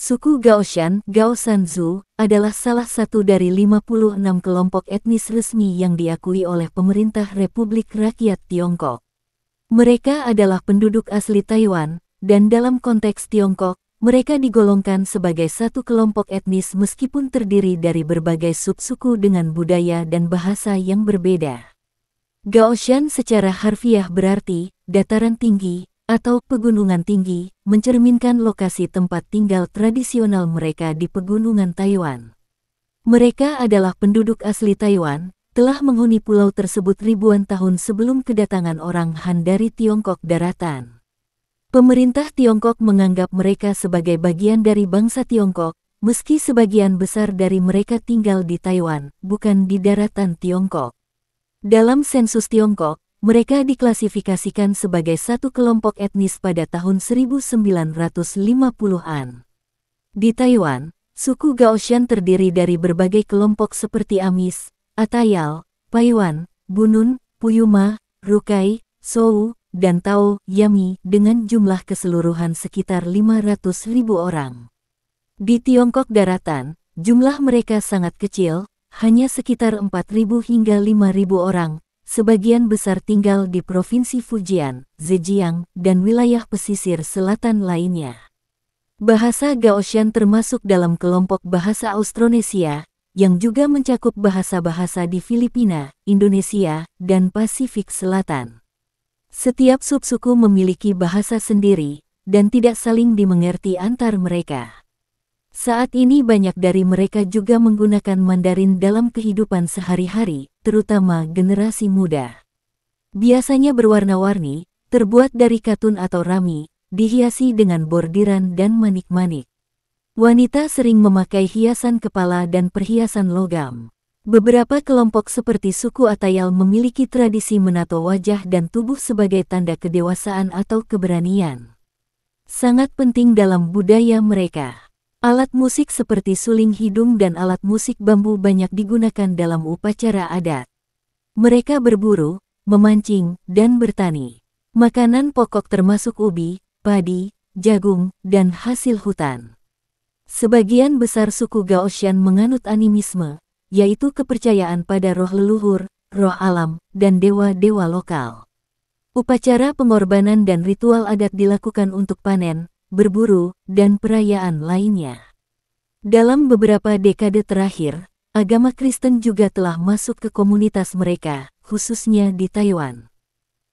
Suku Gaoshan, Gaosanzu, adalah salah satu dari 56 kelompok etnis resmi yang diakui oleh pemerintah Republik Rakyat Tiongkok. Mereka adalah penduduk asli Taiwan, dan dalam konteks Tiongkok, mereka digolongkan sebagai satu kelompok etnis meskipun terdiri dari berbagai subsuku dengan budaya dan bahasa yang berbeda. Gaoshan secara harfiah berarti dataran tinggi atau pegunungan tinggi, mencerminkan lokasi tempat tinggal tradisional mereka di pegunungan Taiwan. Mereka adalah penduduk asli Taiwan, telah menghuni pulau tersebut ribuan tahun sebelum kedatangan orang Han dari Tiongkok daratan. Pemerintah Tiongkok menganggap mereka sebagai bagian dari bangsa Tiongkok, meski sebagian besar dari mereka tinggal di Taiwan, bukan di daratan Tiongkok. Dalam sensus Tiongkok, mereka diklasifikasikan sebagai satu kelompok etnis pada tahun 1950-an. Di Taiwan, suku Gaoshan terdiri dari berbagai kelompok seperti Amis, Atayal, Paiwan, Bunun, Puyuma, Rukai, Sou, dan Tao, Yami dengan jumlah keseluruhan sekitar 500.000 orang. Di Tiongkok daratan, jumlah mereka sangat kecil, hanya sekitar 4.000 hingga 5.000 orang, sebagian besar tinggal di Provinsi Fujian, Zhejiang, dan wilayah pesisir selatan lainnya. Bahasa Gaoshan termasuk dalam kelompok bahasa Austronesia, yang juga mencakup bahasa-bahasa di Filipina, Indonesia, dan Pasifik Selatan. Setiap subsuku memiliki bahasa sendiri, dan tidak saling dimengerti antar mereka. Saat ini banyak dari mereka juga menggunakan Mandarin dalam kehidupan sehari-hari, terutama generasi muda. Biasanya berwarna-warni, terbuat dari katun atau rami, dihiasi dengan bordiran dan manik-manik. Wanita sering memakai hiasan kepala dan perhiasan logam. Beberapa kelompok seperti suku Atayal memiliki tradisi menato wajah dan tubuh sebagai tanda kedewasaan atau keberanian. Sangat penting dalam budaya mereka. Alat musik seperti suling hidung dan alat musik bambu banyak digunakan dalam upacara adat. Mereka berburu, memancing, dan bertani. Makanan pokok termasuk ubi, padi, jagung, dan hasil hutan. Sebagian besar suku Gaoshan menganut animisme, yaitu kepercayaan pada roh leluhur, roh alam, dan dewa-dewa lokal. Upacara pengorbanan dan ritual adat dilakukan untuk panen, berburu, dan perayaan lainnya. Dalam beberapa dekade terakhir, agama Kristen juga telah masuk ke komunitas mereka, khususnya di Taiwan.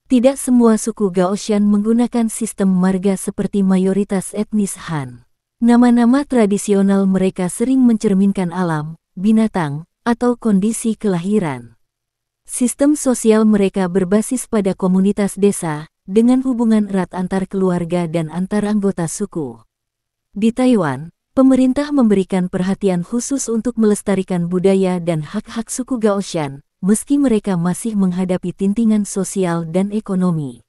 Tidak semua suku Gaoshan menggunakan sistem marga seperti mayoritas etnis Han. Nama-nama tradisional mereka sering mencerminkan alam, binatang, atau kondisi kelahiran. Sistem sosial mereka berbasis pada komunitas desa, dengan hubungan erat antar keluarga dan antar anggota suku. Di Taiwan, pemerintah memberikan perhatian khusus untuk melestarikan budaya dan hak-hak suku Gaoshan, meski mereka masih menghadapi tintingan sosial dan ekonomi.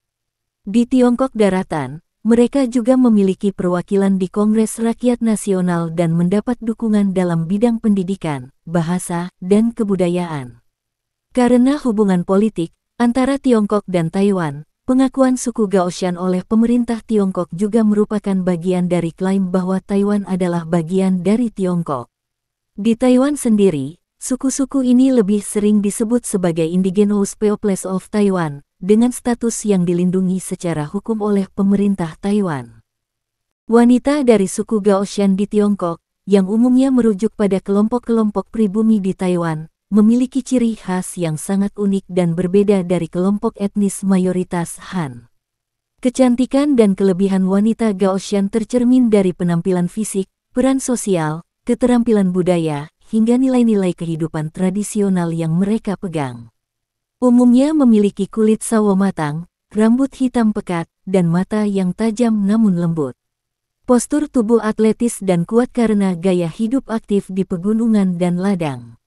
Di Tiongkok daratan, mereka juga memiliki perwakilan di Kongres Rakyat Nasional dan mendapat dukungan dalam bidang pendidikan, bahasa, dan kebudayaan. Karena hubungan politik antara Tiongkok dan Taiwan, pengakuan suku Gaoshan oleh pemerintah Tiongkok juga merupakan bagian dari klaim bahwa Taiwan adalah bagian dari Tiongkok. Di Taiwan sendiri, suku-suku ini lebih sering disebut sebagai Indigenous Peoples of Taiwan, dengan status yang dilindungi secara hukum oleh pemerintah Taiwan. Wanita dari suku Gaoshan di Tiongkok, yang umumnya merujuk pada kelompok-kelompok pribumi di Taiwan, memiliki ciri khas yang sangat unik dan berbeda dari kelompok etnis mayoritas Han. Kecantikan dan kelebihan wanita Gaoshan tercermin dari penampilan fisik, peran sosial, keterampilan budaya, hingga nilai-nilai kehidupan tradisional yang mereka pegang. Umumnya memiliki kulit sawo matang, rambut hitam pekat, dan mata yang tajam namun lembut. Postur tubuh atletis dan kuat karena gaya hidup aktif di pegunungan dan ladang.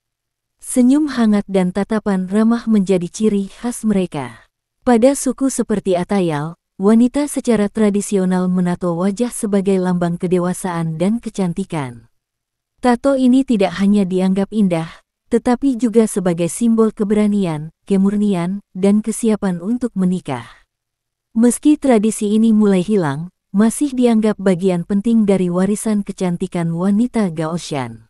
Senyum hangat dan tatapan ramah menjadi ciri khas mereka. Pada suku seperti Atayal, wanita secara tradisional menato wajah sebagai lambang kedewasaan dan kecantikan. Tato ini tidak hanya dianggap indah, tetapi juga sebagai simbol keberanian, kemurnian, dan kesiapan untuk menikah. Meski tradisi ini mulai hilang, masih dianggap bagian penting dari warisan kecantikan wanita Gaoshan.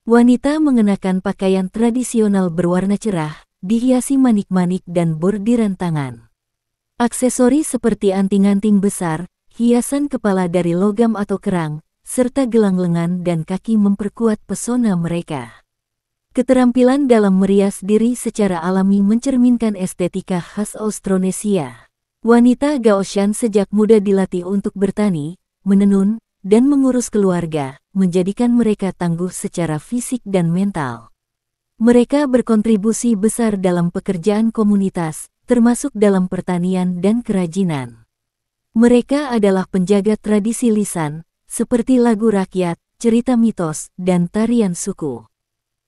Wanita mengenakan pakaian tradisional berwarna cerah, dihiasi manik-manik dan bordiran tangan. Aksesori seperti anting-anting besar, hiasan kepala dari logam atau kerang, serta gelang lengan dan kaki memperkuat pesona mereka. Keterampilan dalam merias diri secara alami mencerminkan estetika khas Austronesia. Wanita Gaoshan sejak muda dilatih untuk bertani, menenun, dan mengurus keluarga, menjadikan mereka tangguh secara fisik dan mental. Mereka berkontribusi besar dalam pekerjaan komunitas, termasuk dalam pertanian dan kerajinan. Mereka adalah penjaga tradisi lisan, seperti lagu rakyat, cerita mitos, dan tarian suku.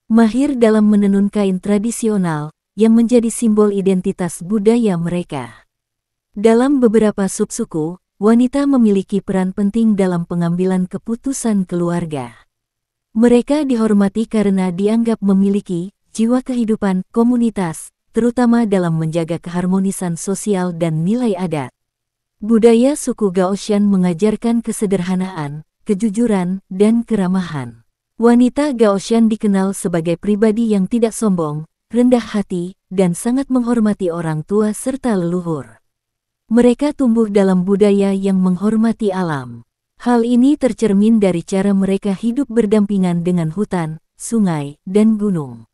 Mahir dalam menenun kain tradisional, yang menjadi simbol identitas budaya mereka. Dalam beberapa subsuku, wanita memiliki peran penting dalam pengambilan keputusan keluarga. Mereka dihormati karena dianggap memiliki jiwa kehidupan komunitas, terutama dalam menjaga keharmonisan sosial dan nilai adat. Budaya suku Gaoshan mengajarkan kesederhanaan, kejujuran, dan keramahan. Wanita Gaoshan dikenal sebagai pribadi yang tidak sombong, rendah hati, dan sangat menghormati orang tua serta leluhur. Mereka tumbuh dalam budaya yang menghormati alam. Hal ini tercermin dari cara mereka hidup berdampingan dengan hutan, sungai, dan gunung.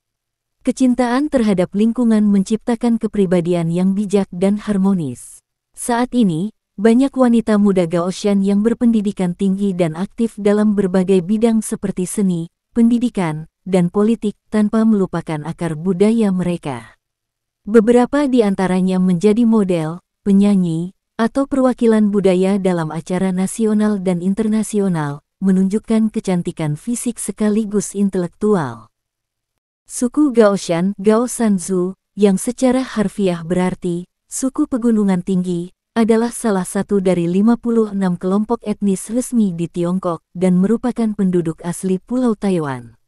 Kecintaan terhadap lingkungan menciptakan kepribadian yang bijak dan harmonis. Saat ini, banyak wanita muda Gaoshan yang berpendidikan tinggi dan aktif dalam berbagai bidang seperti seni, pendidikan, dan politik tanpa melupakan akar budaya mereka. Beberapa di antaranya menjadi model, penyanyi, atau perwakilan budaya dalam acara nasional dan internasional, menunjukkan kecantikan fisik sekaligus intelektual. Suku Gaoshan, Gaosanzu, yang secara harfiah berarti suku pegunungan tinggi, adalah salah satu dari 56 kelompok etnis resmi di Tiongkok dan merupakan penduduk asli Pulau Taiwan.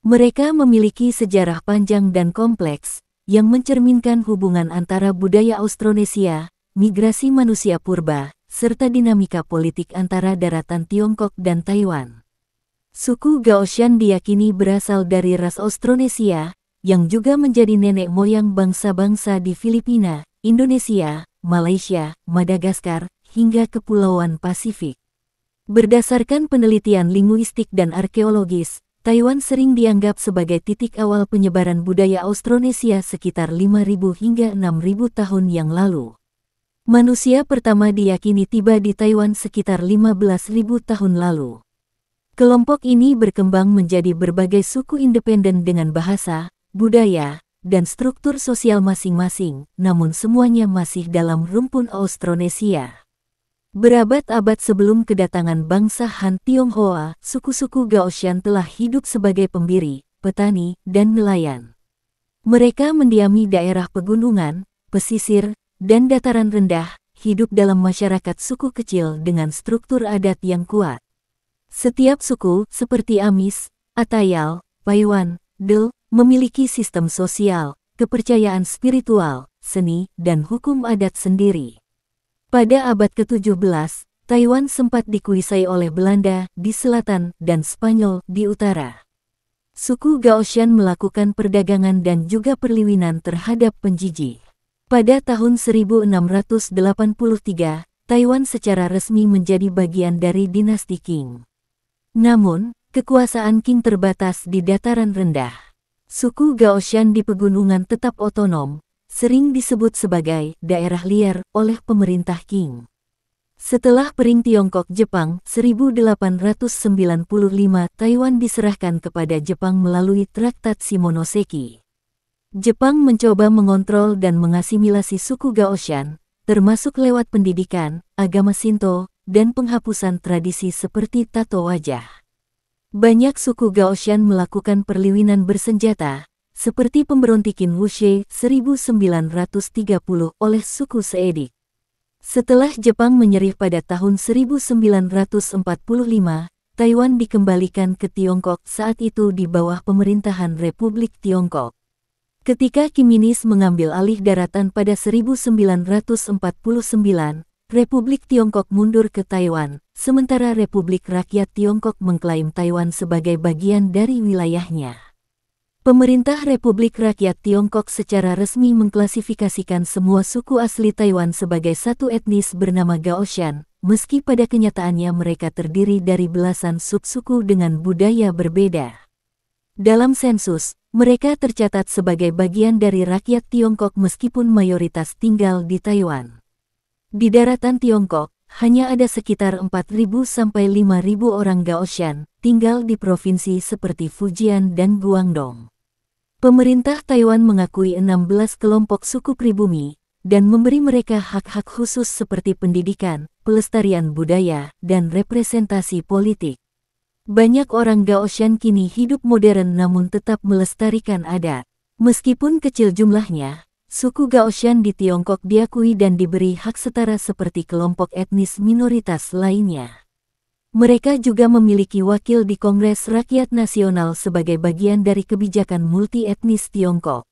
Mereka memiliki sejarah panjang dan kompleks, yang mencerminkan hubungan antara budaya Austronesia, migrasi manusia purba, serta dinamika politik antara daratan Tiongkok dan Taiwan. Suku Gaoshan diyakini berasal dari ras Austronesia, yang juga menjadi nenek moyang bangsa-bangsa di Filipina, Indonesia, Malaysia, Madagaskar, hingga Kepulauan Pasifik. Berdasarkan penelitian linguistik dan arkeologis, Taiwan sering dianggap sebagai titik awal penyebaran budaya Austronesia sekitar 5.000 hingga 6.000 tahun yang lalu. Manusia pertama diyakini tiba di Taiwan sekitar 15.000 tahun lalu. Kelompok ini berkembang menjadi berbagai suku independen dengan bahasa, budaya, dan struktur sosial masing-masing, namun semuanya masih dalam rumpun Austronesia. Berabad-abad sebelum kedatangan bangsa Han Tionghoa, suku-suku Gaoshan telah hidup sebagai pembiri, petani, dan nelayan. Mereka mendiami daerah pegunungan, pesisir, dan dataran rendah, hidup dalam masyarakat suku kecil dengan struktur adat yang kuat. Setiap suku, seperti Amis, Atayal, Paiwan, Del, memiliki sistem sosial, kepercayaan spiritual, seni, dan hukum adat sendiri. Pada abad ke-17, Taiwan sempat dikuasai oleh Belanda di selatan dan Spanyol di utara. Suku Gaoshan melakukan perdagangan dan juga perliwinan terhadap penjijih. Pada tahun 1683, Taiwan secara resmi menjadi bagian dari dinasti Qing. Namun, kekuasaan Qing terbatas di dataran rendah. Suku Gaoshan di pegunungan tetap otonom, sering disebut sebagai daerah liar oleh pemerintah Qing. Setelah Perang Tiongkok-Jepang 1895, Taiwan diserahkan kepada Jepang melalui Traktat Shimonoseki. Jepang mencoba mengontrol dan mengasimilasi suku Gaoshan, termasuk lewat pendidikan, agama Shinto, dan penghapusan tradisi seperti tato wajah. Banyak suku Gaoshan melakukan perliwinan bersenjata, seperti pemberontakan Wushe 1930 oleh suku Seedik. Setelah Jepang menyerih pada tahun 1945, Taiwan dikembalikan ke Tiongkok saat itu di bawah pemerintahan Republik Tiongkok. Ketika Qing mengambil alih daratan pada 1949, Republik Tiongkok mundur ke Taiwan, sementara Republik Rakyat Tiongkok mengklaim Taiwan sebagai bagian dari wilayahnya. Pemerintah Republik Rakyat Tiongkok secara resmi mengklasifikasikan semua suku asli Taiwan sebagai satu etnis bernama Gaoshan, meski pada kenyataannya mereka terdiri dari belasan subsuku dengan budaya berbeda. Dalam sensus, mereka tercatat sebagai bagian dari rakyat Tiongkok meskipun mayoritas tinggal di Taiwan. Di daratan Tiongkok, hanya ada sekitar 4.000 sampai 5.000 orang Gaoshan, tinggal di provinsi seperti Fujian dan Guangdong. Pemerintah Taiwan mengakui 16 kelompok suku pribumi, dan memberi mereka hak-hak khusus seperti pendidikan, pelestarian budaya, dan representasi politik. Banyak orang Gaoshan kini hidup modern namun tetap melestarikan adat. Meskipun kecil jumlahnya, suku Gaoshan di Tiongkok diakui dan diberi hak setara seperti kelompok etnis minoritas lainnya. Mereka juga memiliki wakil di Kongres Rakyat Nasional sebagai bagian dari kebijakan multi-etnis Tiongkok.